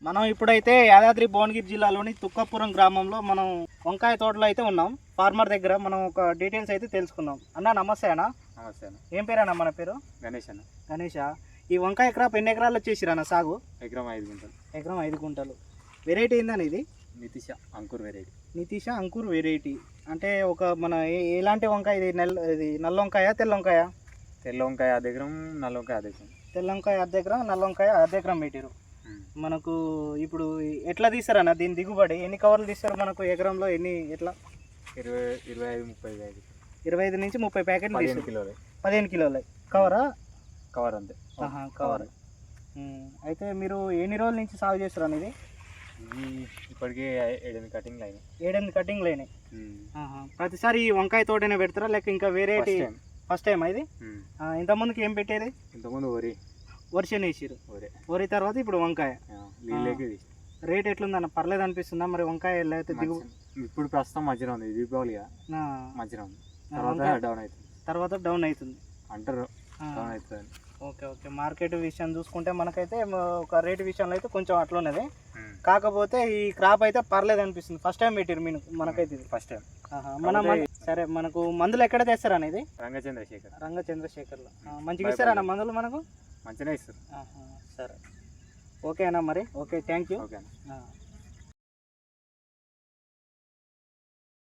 మనం ఇప్పుడైతే యాదాద్రి భువనగిరి జిల్లాలోని తుక్కపురం గ్రామంలో మనం వంకాయ తోటలో అయితే ఉన్నాం. ఫార్మర్ దగ్గర మనం ఒక డీటెయిల్స్ అయితే తెలుసుకుందాం. అన్న నమస్తే అన్న. నమస్తే అన్న. ఏం పేరు అన్న? మన పేరు గణేష్ అన్న. గణేష. ఈ వంకాయ క్రాప్ ఎన్ని ఎకరాలు వచ్చేసిరా అన్న సాగు? ఎకరం 5 గుంటలు. ఎకరం 5 గుంటలు. వెరైటీ ఏందని ఇది? నితీష అంకుర్ వెరైటీ. నితీష అంకుర్ వెరైటీ అంటే ఒక మన ఎలాంటి వంకాయ ఇది? ఇది నల్ల వంకాయ తెల్ల వంకాయ? తెల్ల వంకాయ 1 ఎకరం, నల్ల వంకాయ 1 ఎకరం. తెల్ల వంకాయ 1 ఎకరం, నల్ల వంకాయ 1 ఎకరం పెట్టారు. మనకు ఇప్పుడు ఎట్లా తీస్తారన్న దీని దిగుబడి? ఎన్ని కవర్లు తీస్తారు మనకు ఎకరంలో? ఎన్ని ఎట్లా? 25 నుంచి 30 ప్యాకెట్లు 15 కిలోలు. 15 కిలోలు కవరా? కవర్ అంతే. కవర్. అయితే మీరు ఎన్ని రోజుల నుంచి సాగు చేస్తారు ఇది? ఇప్పటికీ 7 కటింగ్లు అయినాయి. 7 కటింగ్లు అయినాయి. ప్రతిసారి ఈ వంకాయ తోటనే పెడతారా లేక ఇంకా వేరేటి? ఫస్ట్ టైం ఇది. ఇంతకుముందుకి ఏం పెట్టేది? ఇంతకుముందు వర్షం వేసిరు. వరి తర్వాత ఇప్పుడు వంకాయ. రేట్ ఎట్లుందన్న? పర్లేదు అనిపిస్తుందా మరి వంకాయ? లేకపోతే ఇప్పుడు ప్రస్తుతం మధ్యలో ఉంది, దీపావళిగా మధ్యలో ఉంది. తర్వాత డౌన్ అవుతుంది అంటారు. డౌన్ అవుతుంది. Okay okay. మార్కెట్ విషయం చూసుకుంటే మనకైతే ఒక రేటు విషయంలో అయితే కొంచెం అట్లున్నది. కాకపోతే ఈ క్రాప్ అయితే పర్లేదు అనిపిస్తుంది. ఫస్ట్ టైం పెట్టారు మీరు మనకైతే ఇది ఫస్ట్ టైం. మనం సరే మనకు మందులు ఎక్కడ తెస్తారు అనేది? రంగచంద్రశేఖర్లో మంచిగా ఇస్తారన్న మందులు మనకు? మంచిగా ఇస్తారు. సరే ఓకే అన్న మరి. Okay thank you. ఓకే అన్న.